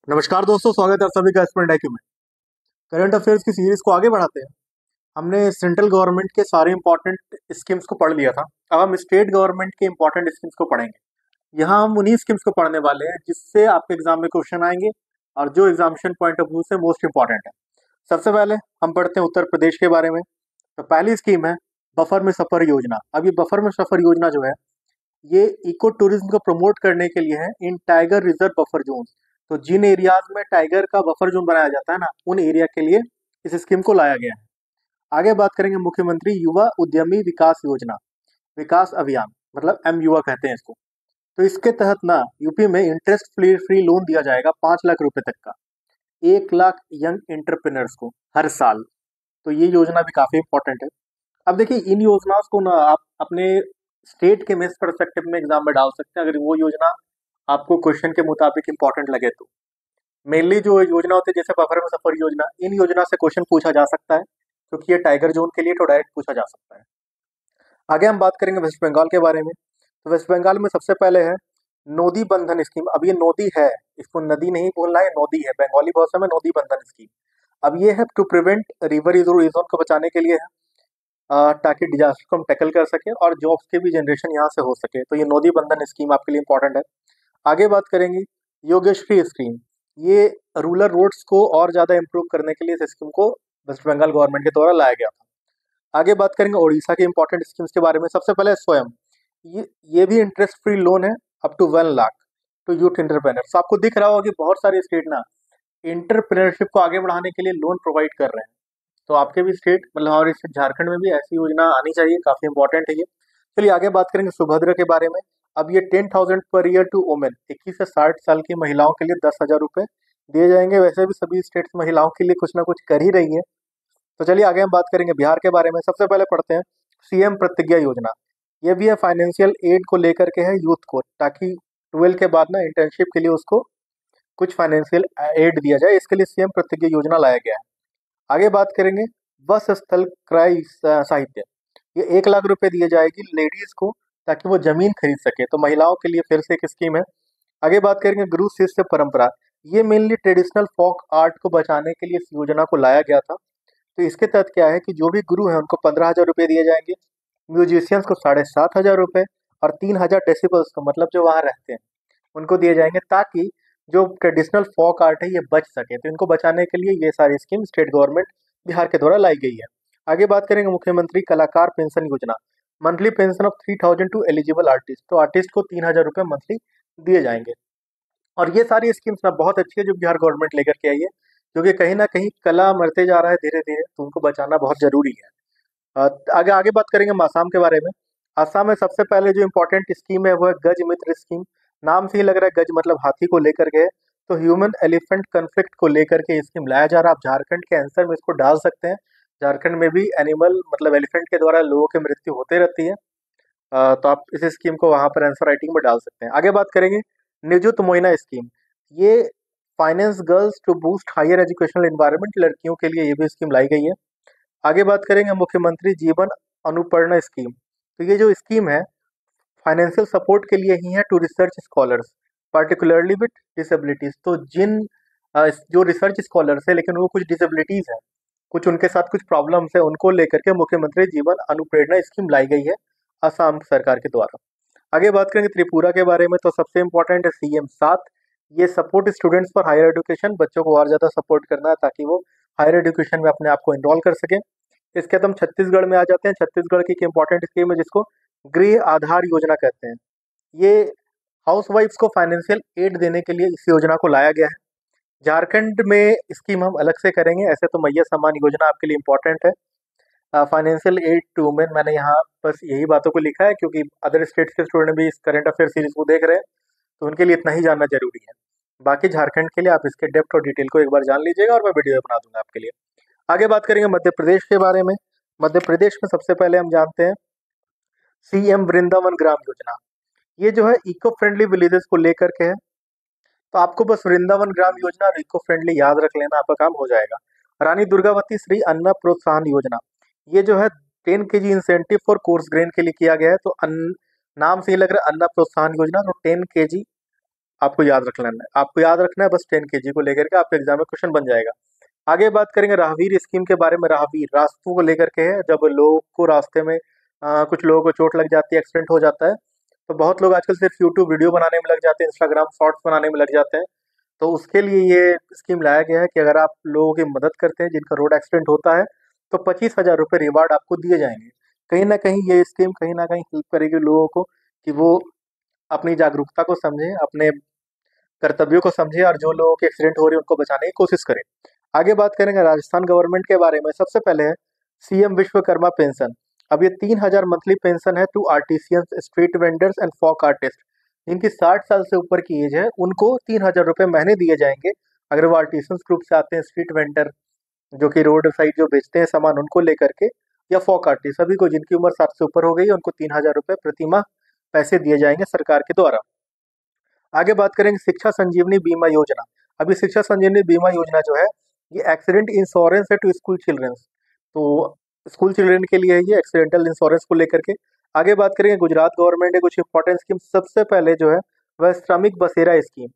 नमस्कार दोस्तों, स्वागत है आप सभी का एस्पिरेंट आईक्यू में। करंट अफेयर्स की सीरीज को आगे बढ़ाते हैं। हमने सेंट्रल गवर्नमेंट के सारे इंपॉर्टेंट स्कीम्स को पढ़ लिया था। अब हम स्टेट गवर्नमेंट के इंपॉर्टेंट स्कीम्स को पढ़ेंगे। यहाँ हम उन्हीं स्कीम्स को पढ़ने वाले हैं जिससे आपके एग्जाम में क्वेश्चन आएंगे और जो एग्जामिनेशन पॉइंट ऑफ व्यू से मोस्ट इंपॉर्टेंट है। सबसे पहले हम पढ़ते हैं उत्तर प्रदेश के बारे में। तो पहली स्कीम है बफर में सफर योजना। अब ये बफर में सफर योजना जो है, ये इको टूरिज्म को प्रमोट करने के लिए है इन टाइगर रिजर्व बफर जोन। तो जिन एरियाज में टाइगर का बफर जोन बनाया जाता है ना, उन एरिया के लिए इस स्कीम को लाया गया है। आगे बात करेंगे मुख्यमंत्री युवा उद्यमी विकास योजना, विकास अभियान, मतलब एम युवा कहते हैं इसको। तो इसके तहत ना यूपी में इंटरेस्ट फ्री लोन दिया जाएगा 5 लाख रुपए तक का, 1 लाख यंग एंटरप्रेन्योर्स को हर साल। तो ये योजना भी काफी इंपॉर्टेंट है। अब देखिए, इन योजनाओं को ना आप अपने स्टेट के मिस परस्पेक्टिव में एग्जाम में डाल सकते हैं, अगर वो योजना आपको क्वेश्चन के मुताबिक इंपॉर्टेंट लगे तो। मेनली जो योजना होती है जैसे बफर में सफर योजना, इन योजना से क्वेश्चन पूछा जा सकता है क्योंकि ये टाइगर जोन के लिए तो डायरेक्ट पूछा जा सकता है। आगे हम बात करेंगे वेस्ट बंगाल के बारे में। तो वेस्ट बंगाल में सबसे पहले है नोदी बंधन स्कीम। अब ये नोदी है, इसको नदी नहीं बोलना है, नोदी है, बंगाली भाषा में नोदी बंधन स्कीम। अब ये है टू प्रिवेंट रिवर इरोजन को बचाने के लिए है, ताकि डिजास्टर को हम टैकल कर सके और जॉब्स के भी जनरेशन यहाँ से हो सके। तो ये नोदी बंधन स्कीम आपके लिए इंपॉर्टेंट है। आगे बात करेंगे योगेश्वरी स्कीम। ये रूरल रोड्स को और ज़्यादा इम्प्रूव करने के लिए इस स्कीम को वेस्ट बंगाल गवर्नमेंट के द्वारा लाया गया था। आगे बात करेंगे उड़ीसा के इंपॉर्टेंट स्कीम्स के बारे में। सबसे पहले स्वयं, ये भी इंटरेस्ट फ्री लोन है up to 1 lakh to youth entrepreneurs. आपको दिख रहा होगा कि बहुत सारे स्टेट ना एंटरप्रेन्योरशिप को आगे बढ़ाने के लिए लोन प्रोवाइड कर रहे हैं। तो आपके भी स्टेट, मतलब हमारे स्टेट झारखंड में भी ऐसी योजना आनी चाहिए, काफी इंपॉर्टेंट है ये। चलिए आगे बात करेंगे सुभद्रा के बारे में। अब ये 10,000 पर ईयर टू वुमेन, 21 से 60 साल की महिलाओं के लिए 10,000 रुपए दिए जाएंगे। वैसे भी सभी स्टेट्स महिलाओं के लिए कुछ ना कुछ कर ही रही है। तो चलिए आगे हम बात करेंगे बिहार के बारे में। सबसे पहले पढ़ते हैं सीएम प्रतिज्ञा योजना। ये भी है फाइनेंशियल एड को लेकर के है यूथ को, ताकि 12 के बाद ना इंटर्नशिप के लिए उसको कुछ फाइनेंशियल एड दिया जाए, इसके लिए सीएम प्रतिज्ञा योजना लाया गया है। आगे बात करेंगे बस स्थल क्रय साहित्य। ये 1 लाख रुपए दिए जाएगी लेडीज को ताकि वो जमीन खरीद सके। तो महिलाओं के लिए फिर से एक स्कीम है। आगे बात करेंगे गुरु शिष्य परंपरा। ये मेनली ट्रेडिशनल फोक आर्ट को बचाने के लिए इस योजना को लाया गया था। तो इसके तहत क्या है कि जो भी गुरु है उनको 15,000 रुपये दिए जाएंगे, म्यूजिशियंस को 7,500 रुपये, और 3,000 डेसिबल्स को, मतलब जो वहाँ रहते हैं, उनको दिए जाएंगे, ताकि जो ट्रेडिशनल फोक आर्ट है ये बच सके। तो इनको बचाने के लिए ये सारी स्कीम स्टेट गवर्नमेंट बिहार के द्वारा लाई गई है। आगे बात करेंगे मुख्यमंत्री कलाकार पेंशन योजना। Monthly pension of 3,000 to eligible artist. तो आर्टिस्ट को 3,000 रुपये मंथली दिए जाएंगे। और ये सारी स्कीम्स ना बहुत अच्छी है जो बिहार गवर्नमेंट लेकर के आई है, क्योंकि कहीं ना कहीं कला मरते जा रहा है धीरे धीरे, तो उनको बचाना बहुत जरूरी है। आगे आगे बात करेंगे हम आसाम के बारे में। आसाम में सबसे पहले जो इम्पोर्टेंट स्कीम है वो है गज मित्र स्कीम। नाम से ही लग रहा है, गज मतलब हाथी को लेकर के है। तो ह्यूमन एलिफेंट कन्फ्लिक्ट को लेकर के स्कीम लाया जा रहा है। आप झारखंड के आंसर में इसको डाल सकते हैं। झारखंड में भी एनिमल, मतलब एलिफेंट के द्वारा लोगों की मृत्यु होते रहती है। तो आप इस स्कीम को वहां पर आंसर राइटिंग में डाल सकते हैं। आगे बात करेंगे निजुत मोइना स्कीम। ये finance girls to boost higher educational environment, लड़कियों के लिए ये भी स्कीम लाई गई है। आगे बात करेंगे मुख्यमंत्री जीवन अनुप्रेरणा स्कीम। तो ये जो स्कीम है फाइनेंशियल सपोर्ट के लिए ही है to research scholars, particularly with disabilities. तो जिन जो रिसर्च स्कॉलर्स है लेकिन वो कुछ डिसेबिलिटीज है, कुछ उनके साथ कुछ प्रॉब्लम्स है, उनको लेकर के मुख्यमंत्री जीवन अनुप्रेरणा स्कीम लाई गई है असम सरकार के द्वारा। आगे बात करेंगे त्रिपुरा के बारे में। तो सबसे इंपॉर्टेंट है CM7। ये support students for higher education, बच्चों को और ज़्यादा सपोर्ट करना है ताकि वो हायर एजुकेशन में अपने आप को इनरोल कर सकें। इसके बाद हम छत्तीसगढ़ में आ जाते हैं। छत्तीसगढ़ की एक इंपॉर्टेंट स्कीम है जिसको गृह आधार योजना कहते हैं। ये हाउस वाइफ्स को फाइनेंशियल एड देने के लिए इस योजना को लाया गया है। झारखंड में स्कीम हम अलग से करेंगे। ऐसे तो मैया सम्मान योजना आपके लिए इंपॉर्टेंट है। फाइनेंशियल एड टू वुमेन, मैंने यहाँ बस यही बातों को लिखा है क्योंकि अदर स्टेट्स के स्टूडेंट भी इस करंट अफेयर सीरीज को देख रहे हैं, तो उनके लिए इतना ही जानना जरूरी है। बाकी झारखंड के लिए आप इसके डेप्थ और डिटेल को एक बार जान लीजिएगा और मैं वीडियो बना दूंगा आपके लिए। आगे बात करेंगे मध्य प्रदेश के बारे में। मध्य प्रदेश में सबसे पहले हम जानते हैं CM वृंदावन ग्राम योजना। ये जो है इको फ्रेंडली विलेजेस को लेकर के है। तो आपको बस वृंदावन ग्राम योजना और इको फ्रेंडली याद रख लेना, आपका काम हो जाएगा। रानी दुर्गावती श्री अन्न प्रोत्साहन योजना, ये जो है 10 kg incentive for coarse grain के लिए किया गया है। तो नाम से ही लग रहा है अन्न प्रोत्साहन योजना। तो 10 kg आपको याद रख लेना है, आपको याद रखना है बस 10 kg को लेकर के आपके एग्जाम में क्वेश्चन बन जाएगा। आगे बात करेंगे राहवीर स्कीम के बारे में। राहवीर रास्तों को लेकर के है, जब लोग को रास्ते में कुछ लोगों को चोट लग जाती है, एक्सीडेंट हो जाता है, तो बहुत लोग आजकल सिर्फ यूट्यूब वीडियो बनाने में लग जाते हैं, इंस्टाग्राम शॉर्ट्स बनाने में लग जाते हैं। तो उसके लिए ये स्कीम लाया गया है कि अगर आप लोगों की मदद करते हैं जिनका रोड एक्सीडेंट होता है, तो 25,000 रुपये रिवार्ड आपको दिए जाएंगे। कहीं ना कहीं ये स्कीम कहीं ना कहीं हेल्प करेगी लोगों को कि वो अपनी जागरूकता को समझें, अपने कर्तव्यों को समझें और जो लोगों के एक्सीडेंट हो रहे हैं उनको बचाने की कोशिश करें। आगे बात करेंगे राजस्थान गवर्नमेंट के बारे में। सबसे पहले है सीएम विश्वकर्मा पेंशन। अब ये 3,000 मंथली पेंशन है to artisans, street vendors and folk artist. जिनकी 60 साल से ऊपर की एज है उनको 3,000 रुपये महीने दिए जाएंगे। अगर वो आर्टिसियंस ग्रुप से आते हैं, स्ट्रीट वेंडर जो कि रोड साइड जो बेचते हैं सामान उनको लेकर के, या फॉक आर्टिस्ट, सभी को जिनकी उम्र 60 से ऊपर हो गई है उनको 3,000 रुपये प्रति माह पैसे दिए जाएंगे सरकार के द्वारा। आगे बात करेंगे शिक्षा संजीवनी बीमा योजना। अभी शिक्षा संजीवनी बीमा योजना जो है ये एक्सीडेंट इंश्योरेंस है टू स्कूल चिल्ड्रंस। तो स्कूल चिल्ड्रन के लिए है ये एक्सीडेंटल इंश्योरेंस को लेकर के। आगे बात करेंगे गुजरात गवर्नमेंट ने कुछ इंपॉर्टेंट स्कीम। सबसे पहले जो है वह श्रमिक बसेरा स्कीम।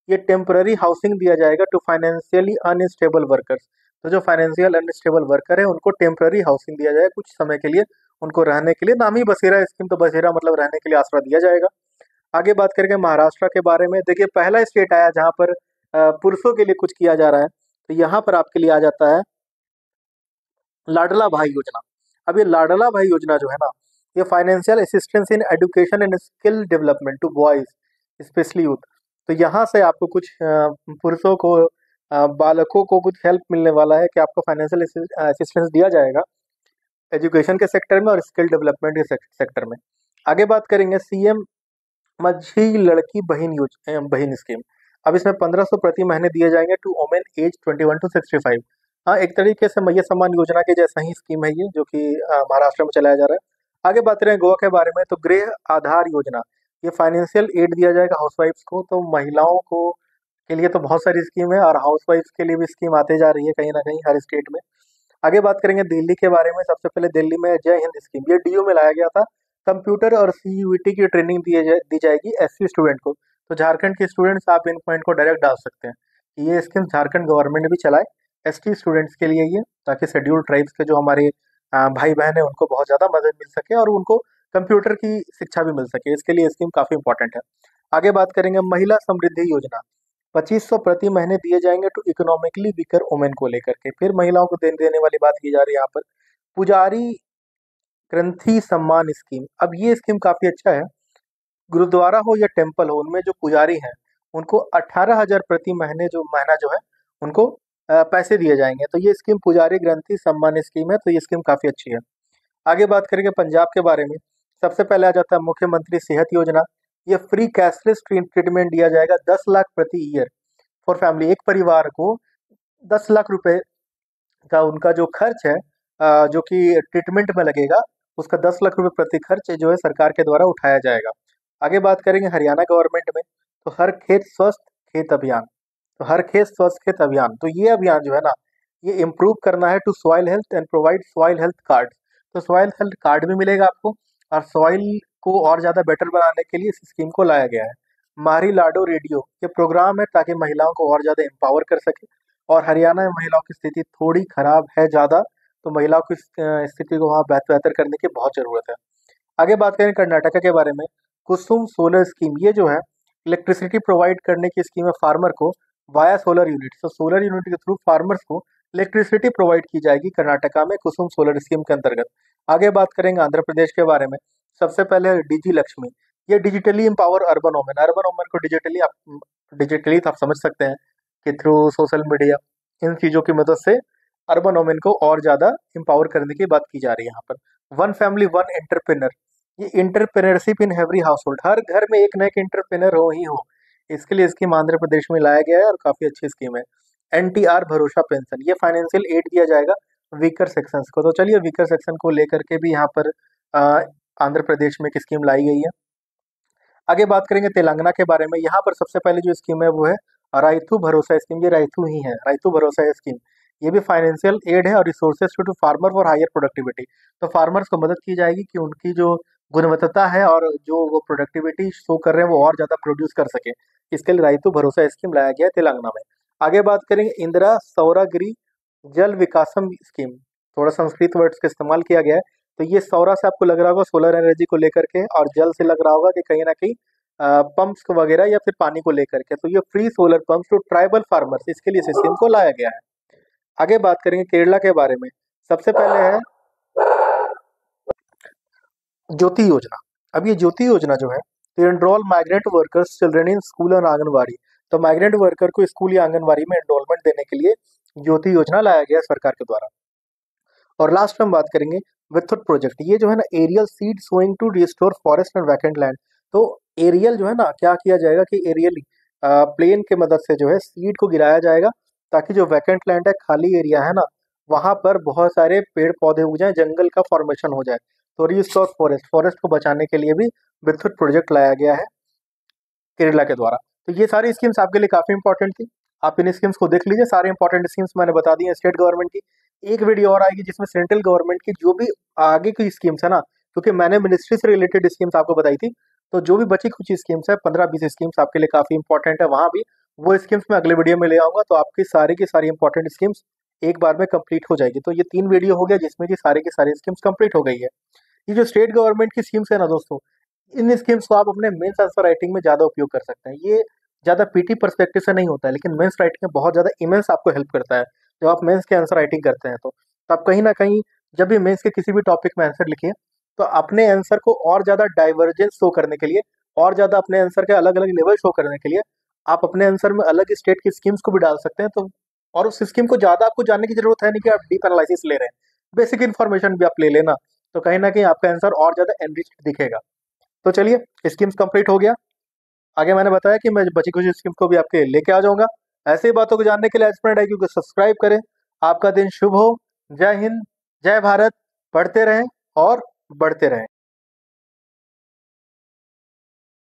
ये टेम्पररी हाउसिंग दिया जाएगा टू फाइनेंशियली अनस्टेबल वर्कर्स। तो जो फाइनेंशियल अनस्टेबल वर्कर है उनको टेम्पररी हाउसिंग दिया जाएगा कुछ समय के लिए, उनको रहने के लिए। नाम ही बसेरा स्कीम, तो बसेरा मतलब रहने के लिए आसरा दिया जाएगा। आगे बात करेंगे महाराष्ट्र के बारे में। देखिए पहला स्टेट आया जहाँ पर पुरुषों के लिए कुछ किया जा रहा है, तो यहाँ पर आपके लिए आ जाता है लाडला भाई योजना। अब ये लाडला भाई योजना जो है ना, ये financial assistance in education and skill development to boys especially youth. तो यहाँ से आपको कुछ पुरुषों को बालकों को कुछ हेल्प मिलने वाला है कि आपको फाइनेंशियल असिस्टेंस दिया जाएगा एजुकेशन के सेक्टर में और स्किल डेवलपमेंट के सेक्टर में। आगे बात करेंगे सीएम माझी लड़की बहन स्कीम। अब इसमें 1,500 प्रति महीने दिए जाएंगे टू वोमेन एज 21 to 65। हाँ, एक तरीके से मैया सम्मान योजना के जैसा ही स्कीम है ये, जो कि महाराष्ट्र में चलाया जा रहा है। आगे बात करें गोवा के बारे में, तो गृह आधार योजना। ये फाइनेंशियल एड दिया जाएगा हाउसवाइफ्स को। तो महिलाओं को के लिए तो बहुत सारी स्कीम है और हाउसवाइफ्स के लिए भी स्कीम आते जा रही है कहीं ना कहीं हर स्टेट में। आगे बात करेंगे दिल्ली के बारे में। सबसे पहले दिल्ली में जय हिंद स्कीम, ये डीयू में लाया गया था। कंप्यूटर और सीयूईटी की ट्रेनिंग दी जाएगी एससी स्टूडेंट को। तो झारखंड के स्टूडेंट्स आप इन पॉइंट को डायरेक्ट डाल सकते हैं कि ये स्कीम झारखंड गवर्नमेंट भी चलाए एसटी स्टूडेंट्स के लिए ये, ताकि शेड्यूल्ड ट्राइब्स के जो हमारे भाई बहन है उनको बहुत ज़्यादा मदद मिल सके और उनको कंप्यूटर की शिक्षा भी मिल सके। इसके लिए स्कीम काफ़ी इंपॉर्टेंट है। आगे बात करेंगे महिला समृद्धि योजना। 2,500 प्रति महीने दिए जाएंगे टू इकोनॉमिकली वीकर वुमेन को लेकर के। फिर महिलाओं को देने वाली बात की जा रही है यहाँ पर। पुजारी ग्रंथी सम्मान स्कीम। अब ये स्कीम काफी अच्छा है। गुरुद्वारा हो या टेम्पल हो, उनमें जो पुजारी हैं उनको 18,000 प्रति महीने जो महीना जो है उनको पैसे दिए जाएंगे। तो ये स्कीम पुजारी ग्रंथी सम्मान स्कीम है, तो ये स्कीम काफी अच्छी है। आगे बात करेंगे पंजाब के बारे में। सबसे पहले आ जाता है मुख्यमंत्री सेहत योजना। ये फ्री कैशलेस ट्रीटमेंट दिया जाएगा 10 लाख प्रति ईयर फॉर फैमिली। एक परिवार को 10 लाख रुपए का उनका जो खर्च है जो कि ट्रीटमेंट में लगेगा, उसका 10 लाख रुपए प्रति खर्च जो है सरकार के द्वारा उठाया जाएगा। आगे बात करेंगे हरियाणा गवर्नमेंट में, तो हर खेत स्वस्थ खेत अभियान। तो हर खेत स्वस्थ खेत अभियान, तो ये अभियान जो है ना, ये इम्प्रूव करना है to soil health and provide soil health card. तो सॉइल हेल्थ कार्ड भी मिलेगा आपको, और सॉइल को और ज़्यादा बेटर बनाने के लिए इस स्कीम को लाया गया है। मारी लाडो रेडियो ये प्रोग्राम है ताकि महिलाओं को और ज़्यादा एम्पावर कर सके। और हरियाणा में महिलाओं की स्थिति थोड़ी खराब है ज़्यादा, तो महिलाओं की स्थिति को वहाँ बेहतर करने की बहुत ज़रूरत है। आगे बात करें कर्नाटका के बारे में। कुसुम सोलर स्कीम, ये जो है इलेक्ट्रिसिटी प्रोवाइड करने की स्कीम है फार्मर को वाया सोलर यूनिट। तो सोलर यूनिट के थ्रू फार्मर्स को इलेक्ट्रिसिटी प्रोवाइड की जाएगी कर्नाटका में कुसुम सोलर स्कीम के अंतर्गत। आगे बात करेंगे आंध्र प्रदेश के बारे में। सबसे पहले डिजी लक्ष्मी, ये digitally empower urban women. Urban women को डिजिटली तो आप समझ सकते हैं कि थ्रू सोशल मीडिया इन चीज़ों की मदद से अर्बन वोमेन को और ज़्यादा एम्पावर करने की बात की जा रही है यहाँ पर। वन फैमिली वन एंटरप्रेनर, ये entrepreneurship in every household, हर घर में एक न एक एंटरप्रेनर हो ही हो, इसके लिए स्कीम आंध्र प्रदेश में लाया गया है और काफ़ी अच्छी स्कीम है। एनटीआर भरोसा पेंशन, ये फाइनेंशियल एड दिया जाएगा वीकर सेक्शंस को। तो चलिए वीकर सेक्शन को लेकर के भी यहाँ पर आंध्र प्रदेश में एक स्कीम लाई गई है। आगे बात करेंगे तेलंगाना के बारे में। यहाँ पर सबसे पहले जो स्कीम है वो है रायतू भरोसा स्कीम। ये रायतू ही है, रायतू भरोसा स्कीम। ये भी फाइनेंशियल एड है और resources to farmer for higher productivity. तो फार्मर्स को मदद की जाएगी कि उनकी जो गुणवत्ता है और जो वो प्रोडक्टिविटी शो कर रहे हैं वो और ज़्यादा प्रोड्यूस कर सके। इसके लिए राइतु भरोसा स्कीम लाया गया है तेलंगाना में। आगे बात करेंगे इंदिरा सौरगिरी जल विकासम स्कीम। थोड़ा संस्कृत वर्ड्स का इस्तेमाल किया गया है। तो ये सौरा से आपको लग रहा होगा सोलर एनर्जी को लेकर के, और जल से लग रहा होगा कि कहीं ना कहीं पंप्स वगैरह या फिर पानी को लेकर के। तो ये free solar pumps to tribal farmers, इसके लिए इस स्कीम को लाया गया है। आगे बात करेंगे केरला के बारे में। सबसे पहले है ज्योति योजना। अब ये ज्योति योजना जो है, तो enrol migrant workers children in school और आंगनवाड़ी। तो माइग्रेंट वर्कर को स्कूल या आंगनवाड़ी में एनरोलमेंट देने के लिए ज्योति योजना लाया गया है सरकार के द्वारा। और लास्ट में हम बात करेंगे विथुट प्रोजेक्ट। ये जो है ना aerial seed sowing to restore forest and vacant land. तो एरियल जो है ना, क्या किया जाएगा कि एरियली प्लेन के मदद से जो है सीड को गिराया जाएगा, ताकि जो वैकेंट लैंड है, खाली एरिया है ना, वहां पर बहुत सारे पेड़ पौधे उग जाए, जंगल का फॉर्मेशन हो जाए। तो रिस्टोर फॉरेस्ट, फॉरेस्ट को बचाने के लिए भी विथुट प्रोजेक्ट लाया गया है केरला के द्वारा। तो ये सारी स्कीम्स आपके लिए काफी इंपॉर्टेंट थी। आप इन स्कीम्स को देख लीजिए, सारे इंपॉर्टेंट स्कीम्स मैंने बता दी हैं स्टेट गवर्नमेंट की। एक वीडियो और आएगी जिसमें सेंट्रल गवर्नमेंट की जो भी आगे की स्कीम्स है ना, क्योंकि मैंने मिनिस्ट्री से रिलेटेड स्कीम्स आपको बताई थी, तो जो भी बची कुछ स्कीम्स है, 15-20 स्कीम्स आपके लिए काफी इंपॉर्टेंट है, वहां भी वो स्कीम्स मैं अगले वीडियो में ले आऊंगा। तो आपकी सारी की सारी इंपॉर्टेंट स्कीम्स एक बार में कंप्लीट हो जाएगी। तो ये 3 वीडियो हो गया जिसमें कि सारी की सारी स्कीम्स कंप्लीट हो गई है। ये जो स्टेट गवर्नमेंट की स्कीम्स है ना दोस्तों, इन स्कीम्स को आप अपने मेंस आंसर राइटिंग में ज़्यादा उपयोग कर सकते हैं। ये ज़्यादा पीटी पर्सपेक्टिव से नहीं होता है, लेकिन मेंस राइटिंग में बहुत ज़्यादा इमेंस आपको हेल्प करता है। जब आप मेंस के आंसर राइटिंग करते हैं तो आप कहीं ना कहीं जब भी मेंस के किसी भी टॉपिक में आंसर लिखिए, तो अपने आंसर को और ज़्यादा डाइवर्जेंस शो करने के लिए, और ज़्यादा अपने आंसर के अलग अलग लेवल शो करने के लिए, आप अपने आंसर में अलग स्टेट की स्कीम्स को भी डाल सकते हैं। तो और उस स्कीम को ज़्यादा आपको जानने की जरूरत है नहीं कि आप डीप एनालिसिस ले रहे हैं, बेसिक इन्फॉर्मेशन भी आप ले लेना, तो कहीं ना कहीं आपका आंसर और ज़्यादा एनरिच्ड दिखेगा। तो चलिए स्कीम्स कंप्लीट हो गया। आगे मैंने बताया कि मैं बची कुछ स्कीम्स को भी आपके लेके आ जाऊंगा। ऐसे ही बातों को जानने के लिए एस्पिरेंट IQ को सब्सक्राइब करें। आपका दिन शुभ हो। जय हिंद, जय भारत। पढ़ते रहें और बढ़ते रहें।